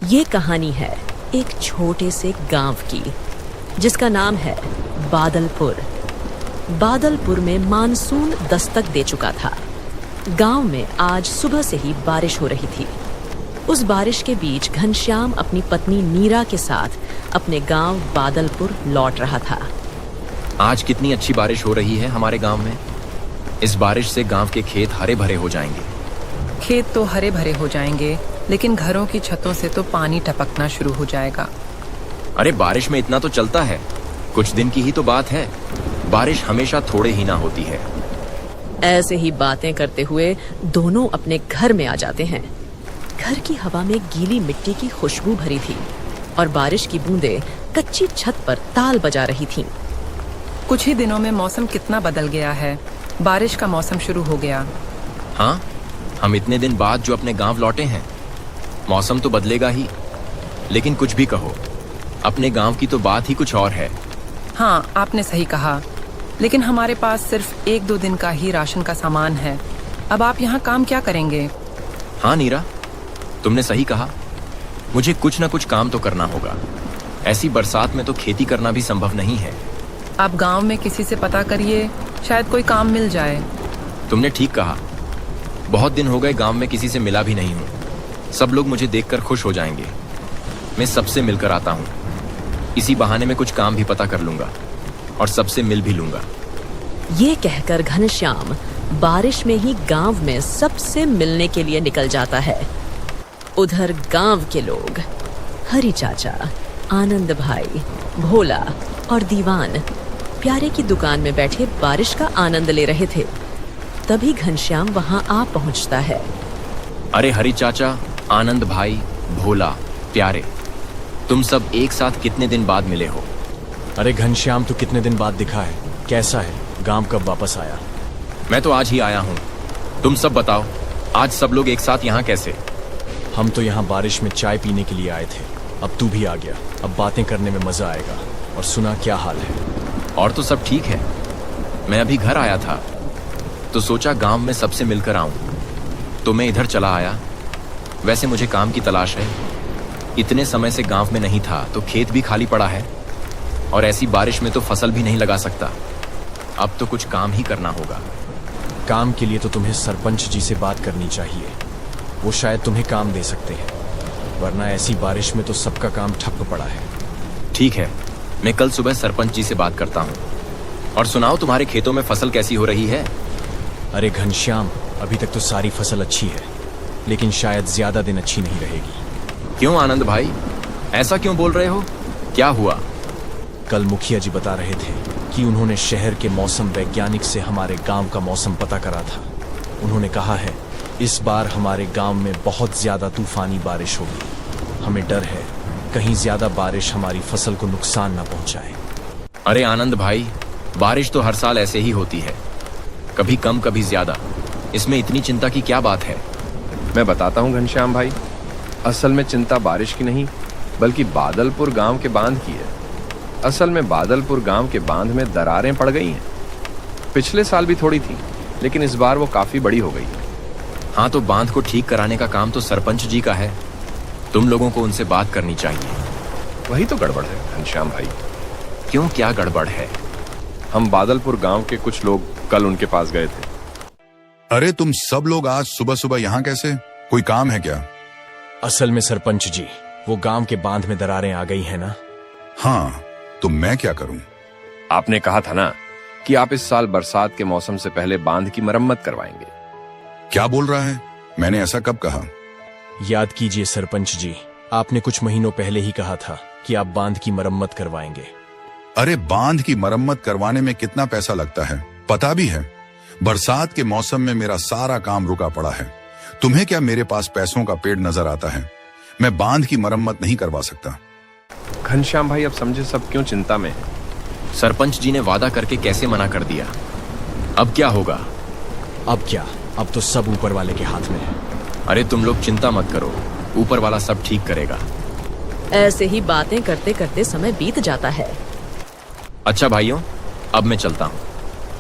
ये कहानी है एक छोटे से गांव की, जिसका नाम है बादलपुर। बादलपुर में मानसून दस्तक दे चुका था। गांव में आज सुबह से ही बारिश हो रही थी। उस बारिश के बीच घनश्याम अपनी पत्नी नीरा के साथ अपने गांव बादलपुर लौट रहा था। आज कितनी अच्छी बारिश हो रही है हमारे गांव में। इस बारिश से गांव के खेत हरे भरे हो जाएंगे। खेत तो हरे भरे हो जाएंगे, लेकिन घरों की छतों से तो पानी टपकना शुरू हो जाएगा। अरे बारिश में इतना तो चलता है, कुछ दिन की ही तो बात है। बारिश हमेशा थोड़े ही ना होती है। ऐसे ही बातें करते हुए दोनों अपने घर में आ जाते हैं। घर की हवा में गीली मिट्टी की खुशबू भरी थी और बारिश की बूंदें कच्ची छत पर ताल बजा रही थीं। कुछ ही दिनों में मौसम कितना बदल गया है। बारिश का मौसम शुरू हो गया। हाँ, हम इतने दिन बाद जो अपने गांव लौटे हैं, मौसम तो बदलेगा ही, लेकिन कुछ भी कहो, अपने गांव की तो बात ही कुछ और है। हाँ, आपने सही कहा, लेकिन हमारे पास सिर्फ 1-2 दिन का ही राशन का सामान है। अब आप यहाँ काम क्या करेंगे? हाँ नीरा, तुमने सही कहा। मुझे कुछ ना कुछ काम तो करना होगा। ऐसी बरसात में तो खेती करना भी संभव नहीं है। आप गांव में किसी से पता करिए, शायद कोई काम मिल जाए। तुमने ठीक कहा। बहुत दिन हो गए गांव में किसी से मिला भी नहीं हूँ। सब लोग मुझे देखकर खुश हो जाएंगे। मैं सबसे मिलकर आता हूँ। इसी बहाने में कुछ काम भी पता कर लूंगा और सबसे मिल भी लूंगा। ये कहकर घनश्याम बारिश में ही गांव में सबसे मिलने के लिए निकल जाता है। उधर गांव के लोग हरी चाचा, आनंद भाई, भोला और दीवान प्यारे की दुकान में बैठे बारिश का आनंद ले रहे थे। तभी घनश्याम वहां आ पहुंचता है। अरे हरी चाचा, आनंद भाई, भोला, प्यारे, तुम सब एक साथ कितने दिन बाद मिले हो? अरे घनश्याम, तू कितने दिन बाद दिखा है? कैसा है? गांव कब वापस आया? मैं तो आज ही आया हूँ। तुम सब बताओ, आज सब लोग एक साथ यहाँ कैसे? हम तो यहाँ बारिश में चाय पीने के लिए आए थे। अब तू भी आ गया। अब बातें करने में मजा आएगा। और सुना, क्या हाल है? और तो सब ठीक है। मैं अभी घर आया था तो सोचा गांव में सबसे मिलकर आऊं, तो मैं इधर चला आया। वैसे मुझे काम की तलाश है। इतने समय से गांव में नहीं था तो खेत भी खाली पड़ा है, और ऐसी बारिश में तो फसल भी नहीं लगा सकता। अब तो कुछ काम ही करना होगा। काम के लिए तो तुम्हें सरपंच जी से बात करनी चाहिए। वो शायद तुम्हें काम दे सकते हैं, वरना ऐसी बारिश में तो सबका काम ठप पड़ा है। ठीक है, मैं कल सुबह सरपंच जी से बात करता हूँ। और सुनाओ, तुम्हारे खेतों में फसल कैसी हो रही है? अरे घनश्याम, अभी तक तो सारी फसल अच्छी है, लेकिन शायद ज्यादा दिन अच्छी नहीं रहेगी। क्यों आनंद भाई, ऐसा क्यों बोल रहे हो? क्या हुआ? कल मुखिया जी बता रहे थे कि उन्होंने शहर के मौसम वैज्ञानिक से हमारे गांव का मौसम पता करा था। उन्होंने कहा है इस बार हमारे गांव में बहुत ज्यादा तूफानी बारिश होगी। हमें डर है कहीं ज्यादा बारिश हमारी फसल को नुकसान न पहुंचाए। अरे आनंद भाई, बारिश तो हर साल ऐसे ही होती है, कभी कम कभी ज्यादा। इसमें इतनी चिंता की क्या बात है? मैं बताता हूँ घनश्याम भाई, असल में चिंता बारिश की नहीं, बल्कि बादलपुर गांव के बांध की है। असल में बादलपुर गांव के बांध में दरारें पड़ गई हैं। पिछले साल भी थोड़ी थी, लेकिन इस बार वो काफी बड़ी हो गई है। हाँ, तो बांध को ठीक कराने का काम तो सरपंच जी का है। तुम लोगों को उनसे बात करनी चाहिए। वही तो गड़बड़ है घनश्याम भाई। क्यों, क्या गड़बड़ है? हम बादलपुर गांव के कुछ लोग कल उनके पास गए थे। अरे तुम सब लोग आज सुबह सुबह यहाँ कैसे? कोई काम है क्या? असल में सरपंच जी, वो गांव के बांध में दरारें आ गई है ना। हाँ, तो मैं क्या करूं? आपने कहा था ना कि आप इस साल बरसात के मौसम से पहले बांध की मरम्मत करवाएंगे। क्या बोल रहा है? मैंने ऐसा कब कहा? याद कीजिए सरपंच जी, आपने कुछ महीनों पहले ही कहा था कि आप बांध की मरम्मत करवाएंगे। अरे बांध की मरम्मत करवाने में कितना पैसा लगता है पता भी है। बरसात के मौसम में मेरा सारा काम रुका पड़ा है। तुम्हें क्या मेरे पास पैसों का पेड़ नजर आता है? मैं बांध की मरम्मत नहीं करवा सकता। घनश्याम भाई, अब समझे सब क्यों चिंता में है। सरपंच जी ने वादा करके कैसे मना कर दिया? अब क्या होगा? अब क्या, अब तो सब ऊपर वाले के हाथ में है। अरे तुम लोग चिंता मत करो, ऊपर वाला सब ठीक करेगा। ऐसे ही बातें करते करते समय बीत जाता है। अच्छा भाइयों, अब मैं चलता हूँ,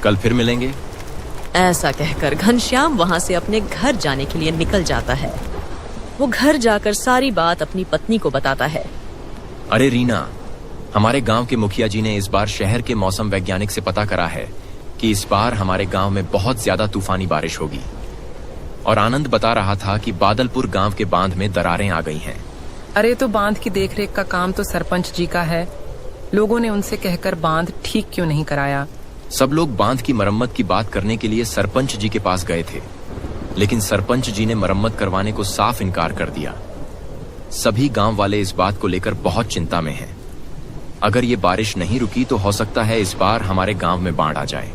कल फिर मिलेंगे। ऐसा कहकर घनश्याम वहां से अपने घर जाने के लिए निकल जाता है। वो घर जाकर सारी बात अपनी पत्नी को बताता है। अरे रीना, हमारे गांव के मुखिया जी ने इस बार शहर के मौसम वैज्ञानिक से पता करा है कि इस बार हमारे गांव में बहुत ज्यादा तूफानी बारिश होगी। और आनंद बता रहा था कि बादलपुर गांव के बांध में दरारें आ गई हैं। अरे तो बांध की देखरेख का काम तो सरपंच जी का है। लोगों ने उनसे कहकर बांध ठीक क्यों नहीं कराया? सब लोग बांध की मरम्मत की बात करने के लिए सरपंच जी के पास गए थे, लेकिन सरपंच जी ने मरम्मत करवाने को साफ इनकार कर दिया। सभी गांव वाले इस बात को लेकर बहुत चिंता में हैं। अगर ये बारिश नहीं रुकी तो हो सकता है इस बार हमारे गांव में बाढ़ आ जाए।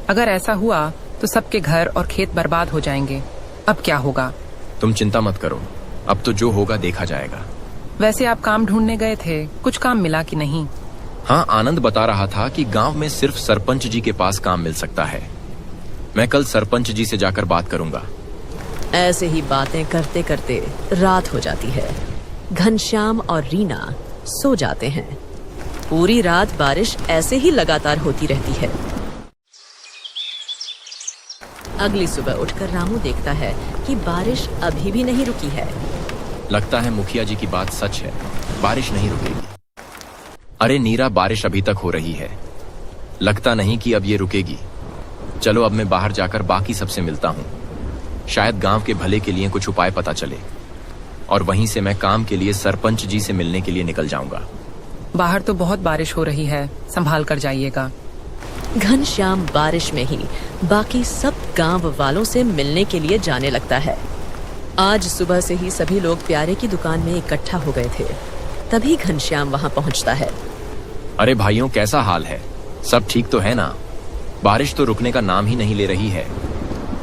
अगर ऐसा हुआ तो सबके घर और खेत बर्बाद हो जाएंगे। अब क्या होगा? तुम चिंता मत करो, अब तो जो होगा देखा जाएगा। वैसे आप काम ढूंढने गए थे, कुछ काम मिला कि नहीं? हाँ, आनंद बता रहा था कि गांव में सिर्फ सरपंच जी के पास काम मिल सकता है। मैं कल सरपंच जी से जाकर बात करूंगा। ऐसे ही बातें करते करते रात हो जाती है। घनश्याम और रीना सो जाते हैं। पूरी रात बारिश ऐसे ही लगातार होती रहती है। अगली सुबह उठकर रामू देखता है कि बारिश अभी भी नहीं रुकी है। लगता है मुखिया जी की बात सच है, बारिश नहीं रुकेगी। अरे नीरा, बारिश अभी तक हो रही है, लगता नहीं कि अब ये रुकेगी। चलो अब मैं बाहर जाकर बाकी सबसे मिलता हूँ, शायद गांव के भले के लिए कुछ उपाय पता चले। और वहीं से मैं काम के लिए सरपंच जी से मिलने के लिए निकल जाऊंगा। बाहर तो बहुत बारिश हो रही है, संभाल कर जाइएगा। घनश्याम बारिश में ही बाकी सब गांव वालों से मिलने के लिए जाने लगता है। आज सुबह से ही सभी लोग प्यारे की दुकान में इकट्ठा हो गए थे। तभी घनश्याम वहां पहुंचता है। अरे भाइयों, कैसा हाल है? सब ठीक तो है ना? बारिश तो रुकने का नाम ही नहीं ले रही है।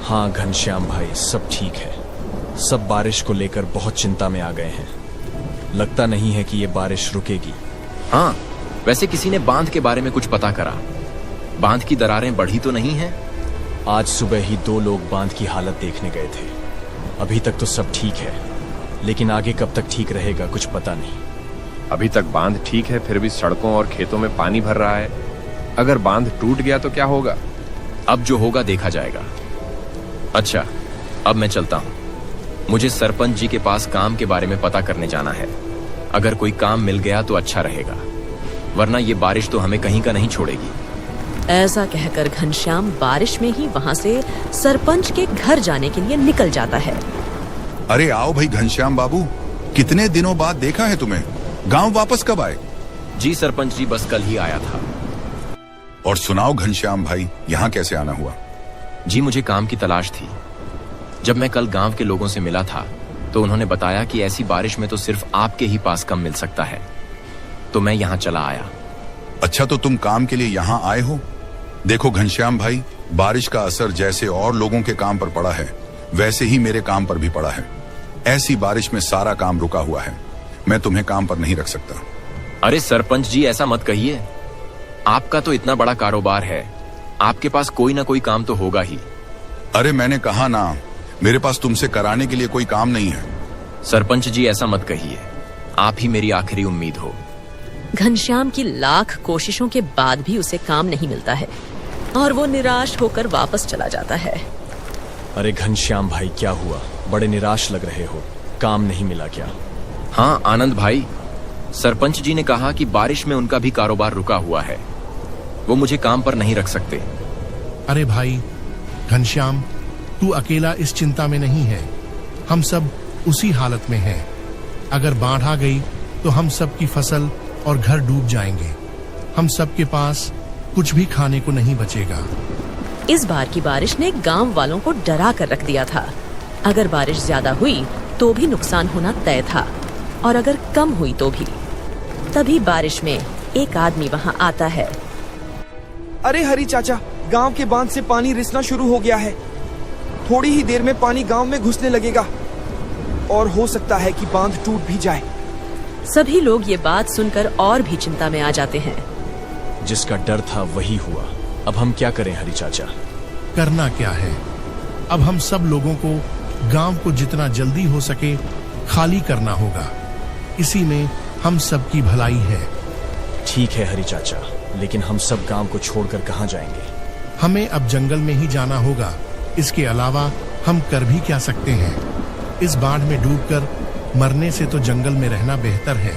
हाँ घनश्याम भाई, सब ठीक है। सब बारिश को लेकर बहुत चिंता में आ गए हैं। लगता नहीं है कि ये बारिश रुकेगी। हाँ, वैसे किसी ने बांध के बारे में कुछ पता करा? बांध की दरारें बढ़ी तो नहीं है? आज सुबह ही 2 लोग बांध की हालत देखने गए थे। अभी तक तो सब ठीक है, लेकिन आगे कब तक ठीक रहेगा कुछ पता नहीं। अभी तक बांध ठीक है, फिर भी सड़कों और खेतों में पानी भर रहा है। अगर बांध टूट गया तो क्या होगा? अब जो होगा देखा जाएगा। अच्छा, अब मैं चलता हूँ। मुझे सरपंच जी के पास काम के बारे में पता करने जाना है। अगर कोई काम मिल गया तो अच्छा रहेगा, वरना ये बारिश तो हमें कहीं का नहीं छोड़ेगी। ऐसा कहकर घनश्याम बारिश में ही वहां से सरपंच के घर जाने के लिए निकल जाता है। अरे आओ भाई घनश्याम बाबू, कितने दिनों बाद देखा है तुम्हें। गांव वापस कब आए? जी सरपंच जी, बस कल ही आया था। और सुनाओ घनश्याम भाई, यहाँ कैसे आना हुआ? जी, मुझे काम की तलाश थी। जब मैं कल गांव के लोगों से मिला था तो उन्होंने बताया कि ऐसी बारिश में तो सिर्फ आपके ही पास काम मिल सकता है, तो मैं यहाँ चला आया। अच्छा, तो तुम काम के लिए यहाँ आए हो? देखो घनश्याम भाई, बारिश का असर जैसे और लोगों के काम पर पड़ा है, वैसे ही मेरे काम पर भी पड़ा है। ऐसी बारिश में सारा काम रुका हुआ है। मैं तुम्हें काम पर नहीं रख सकता। अरे सरपंच जी, ऐसा मत कहिए। आपका तो इतना बड़ा कारोबार है, आपके पास कोई ना कोई काम तो होगा ही। अरे मैंने कहा ना, मेरे पास तुमसे कराने के लिए कोई काम नहीं है। सरपंच जी, ऐसा मत कहिए, आप ही मेरी आखिरी उम्मीद हो। घनश्याम की लाख कोशिशों के बाद भी उसे काम नहीं मिलता है और वो निराश होकर वापस चला जाता है। अरे घनश्याम भाई, क्या हुआ? बड़े निराश लग रहे हो, काम नहीं मिला क्या? हाँ आनंद भाई, सरपंच जी ने कहा कि बारिश में उनका भी कारोबार रुका हुआ है, वो मुझे काम पर नहीं रख सकते। अरे भाई घनश्याम, तू अकेला इस चिंता में नहीं है, हम सब उसी हालत में हैं। अगर बाढ़ आ गई तो हम सब की फसल और घर डूब जाएंगे। हम सब के पास कुछ भी खाने को नहीं बचेगा। इस बार की बारिश ने गांव वालों को डरा कर रख दिया था। अगर बारिश ज्यादा हुई तो भी नुकसान होना तय था, और अगर कम हुई तो भी। तभी बारिश में एक आदमी वहां आता है। अरे हरी चाचा, गांव के बांध से पानी रिसना शुरू हो गया है। थोड़ी ही देर में पानी गांव में घुसने लगेगा और हो सकता है कि बांध टूट भी जाए। सभी लोग ये बात सुनकर और भी चिंता में आ जाते हैं। जिसका डर था वही हुआ। अब हम क्या करें हरी चाचा? करना क्या है? अब हम सब लोगों को गांव को जितना जल्दी हो सके खाली करना होगा। इसी में हम सबकी भलाई है। ठीक है हरी चाचा, लेकिन हम सब गांव को छोड़कर कहाँ जाएंगे? हमें अब जंगल में ही जाना होगा। इसके अलावा हम कर भी क्या सकते हैं? इस बाढ़ में डूबकर मरने से तो जंगल में रहना बेहतर है।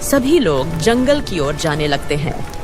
सभी लोग जंगल की ओर जाने लगते हैं।